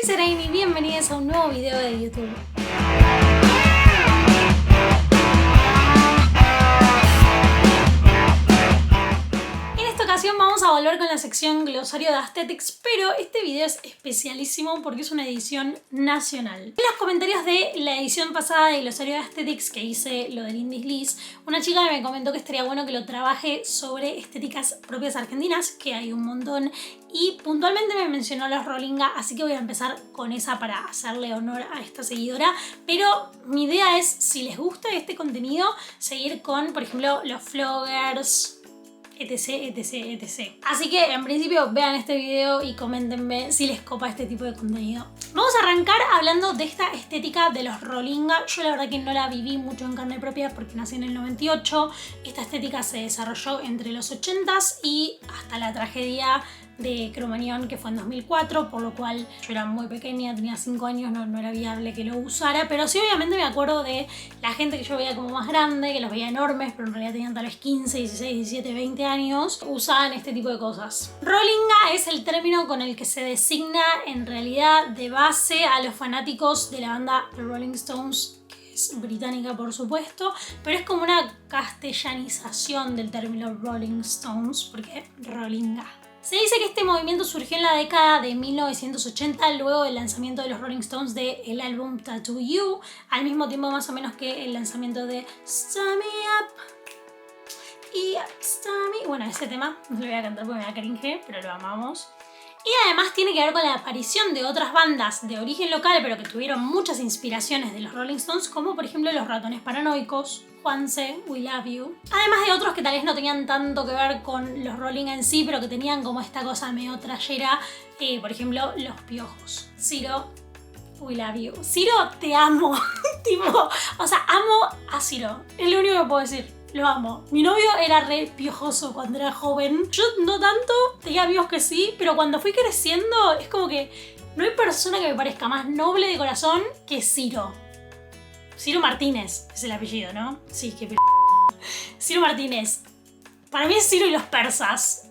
Serene y bienvenidos a un nuevo video de YouTube. En esta ocasión vamos a volver con la sección Glosario de Aesthetics, pero este video es especialísimo porque es una edición nacional. En los comentarios de la edición pasada de Glosario de Aesthetics que hice lo del Indies List, una chica me comentó que estaría bueno que lo trabaje sobre estéticas propias argentinas, que hay un montón, y puntualmente me mencionó los Rolinga, así que voy a empezar con esa para hacerle honor a esta seguidora. Pero mi idea es, si les gusta este contenido, seguir con, por ejemplo, los Floggers, etc, etc, etc. Así que en principio vean este video y coméntenme si les copa este tipo de contenido. Vamos a arrancar hablando de esta estética de los Rolinga. Yo la verdad que no la viví mucho en carne propia porque nací en el 98. Esta estética se desarrolló entre los 80s y hasta la tragedia de Cromañón, que fue en 2004, por lo cual yo era muy pequeña, tenía 5 años, no era viable que lo usara, pero sí obviamente me acuerdo de la gente que yo veía como más grande, que los veía enormes, pero en realidad tenían tal vez 15, 16, 17, 20 años, usaban este tipo de cosas. Rolinga es el término con el que se designa en realidad de base a los fanáticos de la banda The Rolling Stones, británica por supuesto, pero es como una castellanización del término Rolling Stones, porque Rolinga. Se dice que este movimiento surgió en la década de 1980 luego del lanzamiento de los Rolling Stones del álbum Tattoo You, al mismo tiempo más o menos que el lanzamiento de Start Me Up y Start Me... Bueno, ese tema no lo voy a cantar porque me da cringe, pero lo amamos. Y además tiene que ver con la aparición de otras bandas de origen local, pero que tuvieron muchas inspiraciones de los Rolling Stones, como por ejemplo Los Ratones Paranoicos, Juanse, We Love You. Además de otros que tal vez no tenían tanto que ver con los Rolling en sí, pero que tenían como esta cosa medio trayera, por ejemplo Los Piojos. Ciro, We Love You. Ciro, te amo. Tipo, o sea, amo a Ciro. Es lo único que puedo decir. Lo amo. Mi novio era re piojoso cuando era joven. Yo no tanto, tenía amigos que sí, pero cuando fui creciendo es como que no hay persona que me parezca más noble de corazón que Ciro. Ciro Martínez es el apellido, ¿no? Sí, qué Ciro Martínez. Para mí es Ciro y los persas.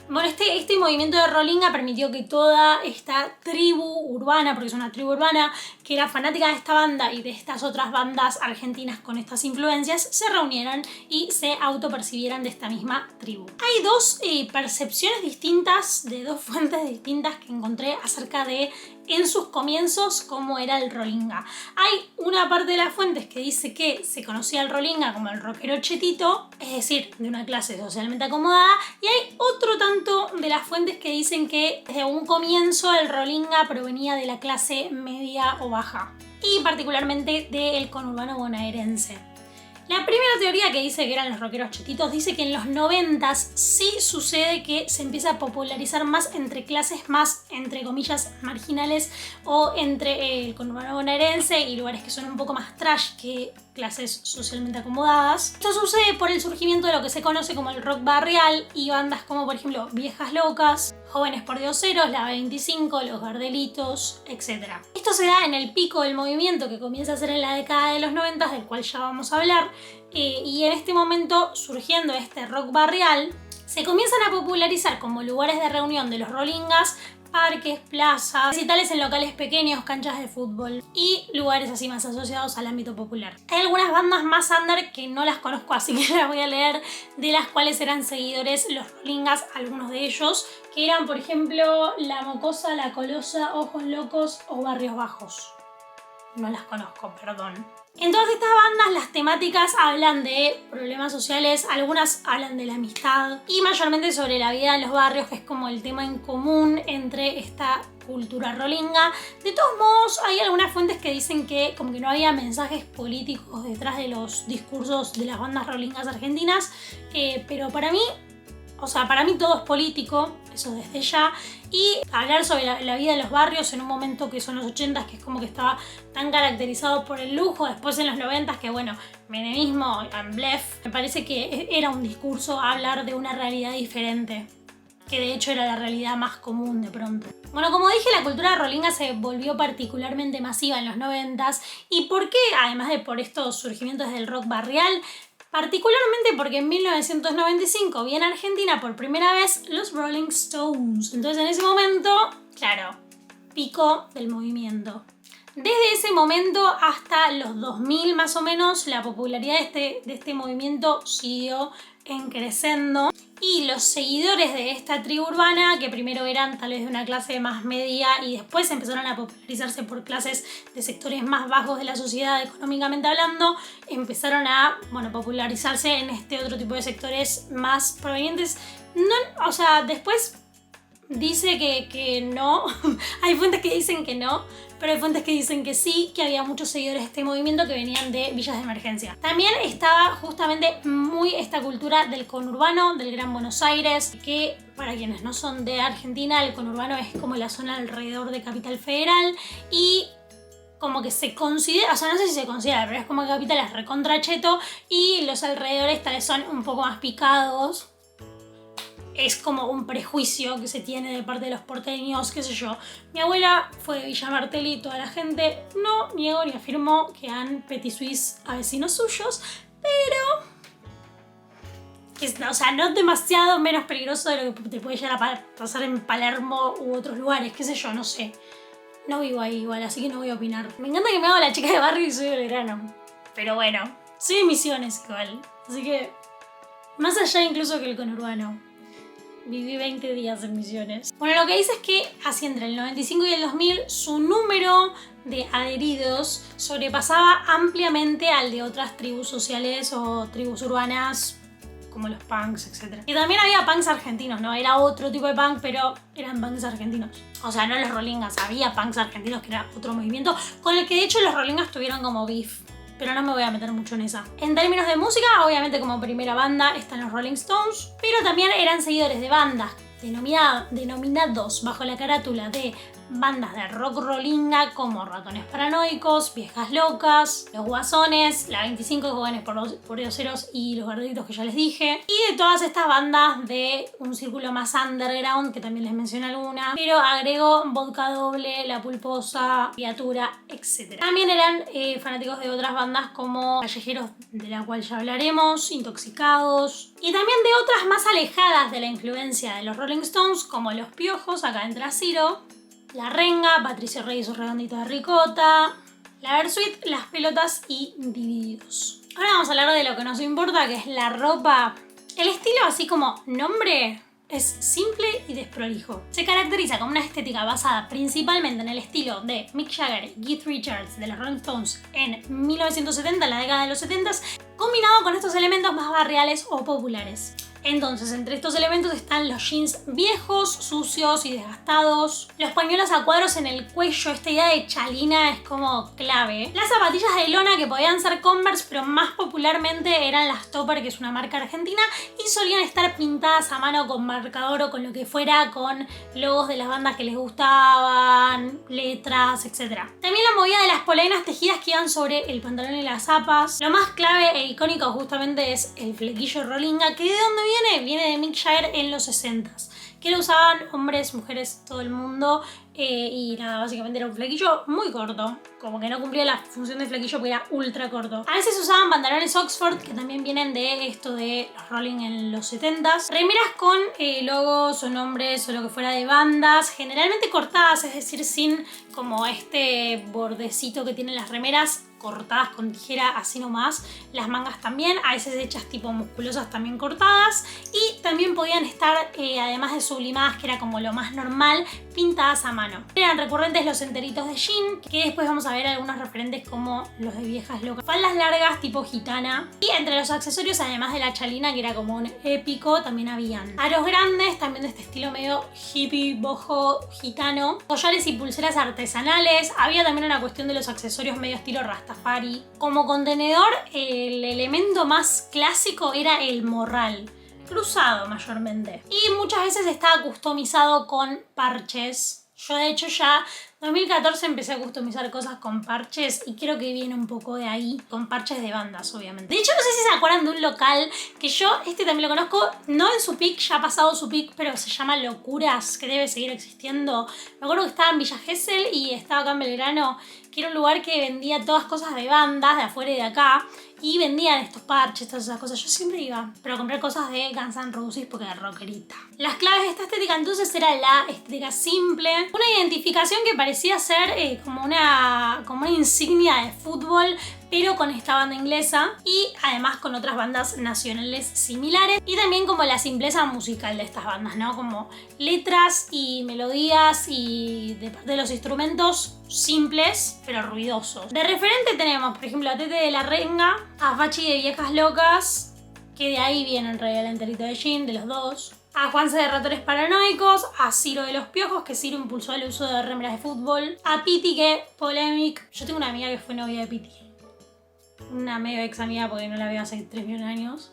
Bueno, este movimiento de Rolinga permitió que toda esta tribu urbana, porque es una tribu urbana, que era fanática de esta banda y de estas otras bandas argentinas con estas influencias, se reunieran y se autopercibieran de esta misma tribu. Hay dos percepciones distintas, de dos fuentes distintas que encontré acerca de, en sus comienzos, cómo era el Rolinga. Hay una parte de las fuentes que dice que se conocía el Rolinga como el rockero chetito, es decir, de una clase socialmente acomodada, y hay otro tanto de las fuentes que dicen que desde un comienzo el Rolinga provenía de la clase media o baja, y particularmente del conurbano bonaerense. La primera teoría, que dice que eran los rockeros chetitos, dice que en los 90s sí sucede que se empieza a popularizar más entre clases más, entre comillas, marginales, o entre el conurbano bonaerense y lugares que son un poco más trash que clases socialmente acomodadas. Esto sucede por el surgimiento de lo que se conoce como el rock barrial y bandas como por ejemplo Viejas Locas, Jóvenes Pordioseros, La 25, Los Gardelitos, etc. Esto se da en el pico del movimiento que comienza a ser en la década de los 90, del cual ya vamos a hablar, y en este momento, surgiendo este rock barrial, se comienzan a popularizar como lugares de reunión de los Rolingas, parques, plazas, recitales en locales pequeños, canchas de fútbol y lugares así más asociados al ámbito popular. Hay algunas bandas más under que no las conozco, así que las voy a leer, de las cuales eran seguidores los Rolingas, algunos de ellos, que eran por ejemplo La Mocosa, La Colosa, Ojos Locos o Barrios Bajos. No las conozco, perdón. En todas estas bandas las temáticas hablan de problemas sociales, algunas hablan de la amistad y mayormente sobre la vida en los barrios, que es como el tema en común entre esta cultura rolinga. De todos modos, hay algunas fuentes que dicen que como que no había mensajes políticos detrás de los discursos de las bandas rolingas argentinas, pero para mí todo es político, eso desde ya, y hablar sobre la vida de los barrios en un momento que son los 80s, que es como que estaba tan caracterizado por el lujo, después en los 90s, que bueno, menemismo, blef, me parece que era un discurso a hablar de una realidad diferente, que de hecho era la realidad más común de pronto. Bueno, como dije, la cultura rolinga se volvió particularmente masiva en los 90s, ¿y por qué? Además de por estos surgimientos del rock barrial, particularmente porque en 1995 vi en Argentina por primera vez los Rolling Stones. Entonces en ese momento, claro, pico del movimiento. Desde ese momento hasta los 2000 más o menos, la popularidad de este movimiento siguió creciendo y los seguidores de esta tribu urbana, que primero eran tal vez de una clase más media y después empezaron a popularizarse por clases de sectores más bajos de la sociedad económicamente hablando, empezaron a popularizarse en este otro tipo de sectores más provenientes. No, o sea, después dice que no, hay fuentes que dicen que no, pero hay fuentes que dicen que sí, que había muchos seguidores de este movimiento que venían de villas de emergencia. También estaba justamente muy esta cultura del conurbano, del Gran Buenos Aires, que para quienes no son de Argentina, el conurbano es como la zona alrededor de Capital Federal y como que se considera, o sea, no sé si se considera, pero es como que Capital es recontra cheto y los alrededores tal vez son un poco más picados. Es como un prejuicio que se tiene de parte de los porteños, qué sé yo. Mi abuela fue de Villa Martelli y toda la gente no niego ni afirmo que han petit suisse a vecinos suyos, pero o sea, no demasiado menos peligroso de lo que te puede llegar a pasar en Palermo u otros lugares, qué sé yo, no sé. No vivo ahí igual, así que no voy a opinar. Me encanta que me hago la chica de barrio y soy de Belgrano. Pero bueno, soy de Misiones igual, así que más allá incluso que el conurbano. Viví 20 días en Misiones. Bueno, lo que dice es que así entre el 95 y el 2000 su número de adheridos sobrepasaba ampliamente al de otras tribus sociales o tribus urbanas como los punks, etc. Y también había punks argentinos, ¿no? Era otro tipo de punk, pero eran punks argentinos. O sea, no los Rolingas, había punks argentinos que era otro movimiento con el que de hecho los Rolingas tuvieron como beef. Pero no me voy a meter mucho en esa. En términos de música, obviamente como primera banda están los Rolling Stones, pero también eran seguidores de bandas denominados bajo la carátula de bandas de rock rolinga como Ratones Paranoicos, Viejas Locas, Los Guasones, La 25, Jóvenes Pordioseros y Los Gorditos que ya les dije. Y de todas estas bandas de un círculo más underground, que también les mencioné algunas, pero agrego Vodka Doble, La Pulposa, Criatura, etc. También eran fanáticos de otras bandas como Callejeros, de la cual ya hablaremos, Intoxicados, y también de otras más alejadas de la influencia de los Rolling Stones, como Los Piojos, acá entra Ciro, La Renga, Patricio Rey y su redondito de ricota, La Versuit, Las Pelotas y Divididos. Ahora vamos a hablar de lo que nos importa, que es la ropa. El estilo, así como nombre, es simple y desprolijo. Se caracteriza como una estética basada principalmente en el estilo de Mick Jagger y Keith Richards de los Rolling Stones en 1970, en la década de los 70, combinado con estos elementos más barriales o populares. Entonces, entre estos elementos están los jeans viejos, sucios y desgastados, los pañuelos a cuadros en el cuello, esta idea de chalina es como clave, las zapatillas de lona que podían ser Converse, pero más popularmente eran las Topper, que es una marca argentina, y solían estar pintadas a mano con marcador o con lo que fuera, con logos de las bandas que les gustaban, letras, etc. También la movida de las polainas tejidas que iban sobre el pantalón y las zapas. Lo más clave e icónico justamente es el flequillo rolinga, que ¿de dónde viene? Viene de Mick Jagger en los 60s, que lo usaban hombres, mujeres, todo el mundo, y nada, básicamente era un flequillo muy corto, como que no cumplía la función de flequillo porque era ultra corto. A veces usaban pantalones Oxford, que también vienen de esto de los Rolling en los 70s, remeras con logos o nombres o lo que fuera de bandas, generalmente cortadas, es decir, sin como este bordecito que tienen las remeras, cortadas con tijera así nomás, las mangas también, a veces hechas tipo musculosas también cortadas, y también podían estar, además de sublimadas, que era como lo más normal, pintadas a mano. Eran recurrentes los enteritos de jean, que después vamos a ver algunos referentes como los de Viejas Locas. Faldas largas tipo gitana, y entre los accesorios, además de la chalina, que era como un épico, también habían aros grandes, también de este estilo medio hippie, boho, gitano, collares y pulseras artesanales. Había también una cuestión de los accesorios medio estilo Rastafari. Como contenedor, el elemento más clásico era el morral, cruzado mayormente, y muchas veces estaba customizado con parches. Yo de hecho ya 2014 empecé a customizar cosas con parches y creo que viene un poco de ahí, con parches de bandas obviamente. De hecho no sé si se acuerdan de un local que yo, también lo conozco, no en su peak, ya ha pasado su peak, pero se llama Locuras, que debe seguir existiendo. Me acuerdo que estaba en Villa Gesell y estaba acá en Belgrano, que era un lugar que vendía todas cosas de bandas de afuera y de acá, y vendían estos parches, todas esas cosas. Yo siempre iba, pero a comprar cosas de Guns N' Roses porque era rockerita. Las claves de esta estética entonces era la estética simple, una identificación que parecía ser como una insignia de fútbol, pero con esta banda inglesa y además con otras bandas nacionales similares, y también como la simpleza musical de estas bandas, ¿no? Como letras y melodías y de parte de los instrumentos simples pero ruidosos. De referente tenemos, por ejemplo, a Tete de la Renga, a Fachi de Viejas Locas, que de ahí viene en realidad el enterito de Jean, de los dos, a Juanse de Ratones Paranoicos, a Ciro de los Piojos, que Ciro impulsó el uso de remeras de fútbol, a Piti, que Polemic. Yo tengo una amiga que fue novia de Piti. Una medio ex amiga porque no la veo hace 3 millones de años.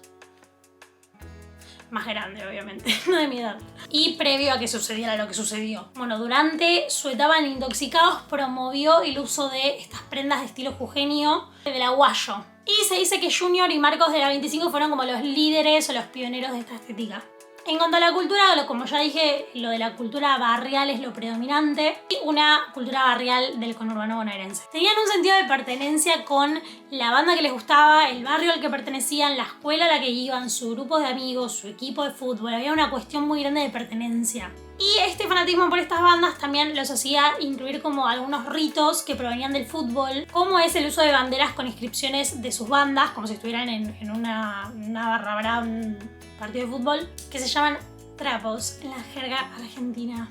Más grande, obviamente, no de mi edad. Y previo a que sucediera lo que sucedió. Bueno, durante su etapa en Intoxicados promovió el uso de estas prendas de estilo jujeño del aguayo. Y se dice que Junior y Marcos de la 25 fueron como los líderes o los pioneros de esta estética. En cuanto a la cultura, como ya dije, lo de la cultura barrial es lo predominante y una cultura barrial del conurbano bonaerense. Tenían un sentido de pertenencia con la banda que les gustaba, el barrio al que pertenecían, la escuela a la que iban, su grupo de amigos, su equipo de fútbol. Había una cuestión muy grande de pertenencia. Y este fanatismo por estas bandas también los hacía incluir como algunos ritos que provenían del fútbol, como es el uso de banderas con inscripciones de sus bandas, como si estuvieran en una barra brava, un partido de fútbol, que se llaman trapos en la jerga argentina.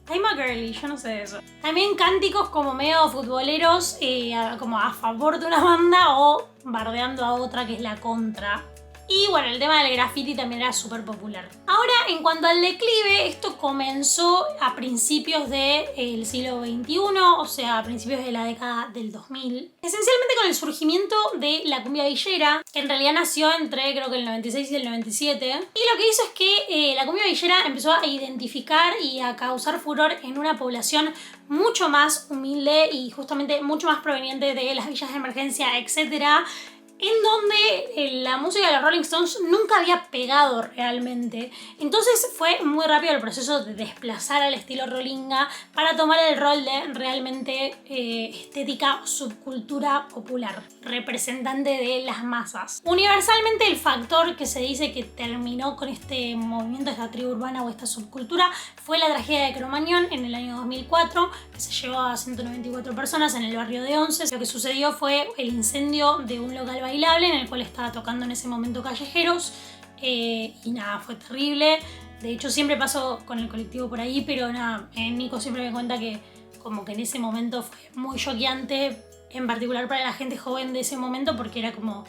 I'm a girly, yo no sé de eso. También cánticos como medio futboleros, como a favor de una banda o bardeando a otra que es la contra. Y bueno, el tema del graffiti también era súper popular. Ahora, en cuanto al declive, esto comenzó a principios del siglo XXI, o sea, a principios de la década del 2000. Esencialmente con el surgimiento de la cumbia villera, que en realidad nació entre creo que el 96 y el 97. Y lo que hizo es que la cumbia villera empezó a identificar y a causar furor en una población mucho más humilde y justamente mucho más proveniente de las villas de emergencia, etcétera, en donde la música de los Rolling Stones nunca había pegado realmente. Entonces fue muy rápido el proceso de desplazar al estilo rollinga para tomar el rol de realmente estética subcultura popular, representante de las masas. Universalmente el factor que se dice que terminó con este movimiento, esta tribu urbana o esta subcultura, fue la tragedia de Cromañón en el año 2004, que se llevó a 194 personas en el barrio de Once. Lo que sucedió fue el incendio de un local bailable en el cual estaba tocando en ese momento Callejeros, y nada, fue terrible. De hecho siempre pasó con el colectivo por ahí, pero nada, Nico siempre me cuenta que como que en ese momento fue muy choqueante, en particular para la gente joven de ese momento, porque era como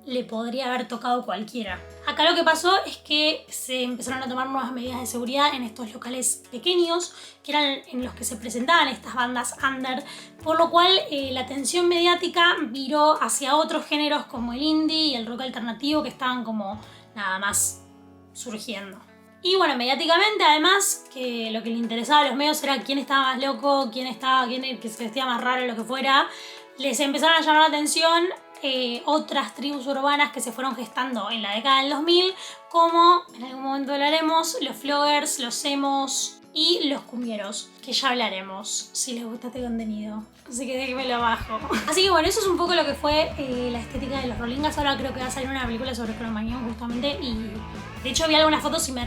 le podría haber tocado cualquiera. Acá lo que pasó es que se empezaron a tomar nuevas medidas de seguridad en estos locales pequeños, que eran en los que se presentaban estas bandas under, por lo cual la atención mediática viró hacia otros géneros como el indie y el rock alternativo, que estaban como nada más surgiendo. Y bueno, mediáticamente además, que lo que le interesaba a los medios era quién estaba más loco, quién que se vestía más raro, lo que fuera. Les empezaron a llamar la atención otras tribus urbanas que se fueron gestando en la década del 2000, como en algún momento hablaremos, los floggers, los emos y los cumbieros, que ya hablaremos si les gusta este contenido. Así que déjenmelo abajo. Así que bueno, eso es un poco lo que fue la estética de los rollingas. Ahora creo que va a salir una película sobre Cromañón justamente, y de hecho vi algunas fotos y me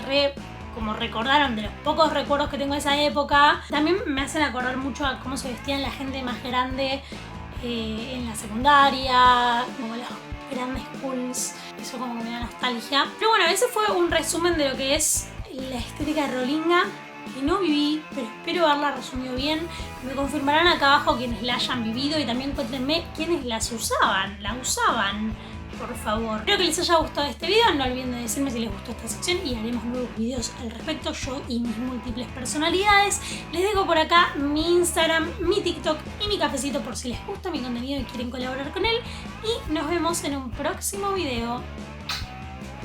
como recordaron de los pocos recuerdos que tengo de esa época. También me hacen acordar mucho a cómo se vestían la gente más grande en la secundaria, como los grandes schools. Eso como me da nostalgia. Pero bueno, ese fue un resumen de lo que es la estética de rollinga, que no viví, pero espero haberla resumido bien. Me confirmarán acá abajo quienes la hayan vivido y también cuéntenme quiénes la usaban, por favor. Espero que les haya gustado este video. No olviden de decirme si les gustó esta sección y haremos nuevos videos al respecto, yo y mis múltiples personalidades. Les dejo por acá mi Instagram, mi TikTok y mi cafecito por si les gusta mi contenido y quieren colaborar con él. Y nos vemos en un próximo video.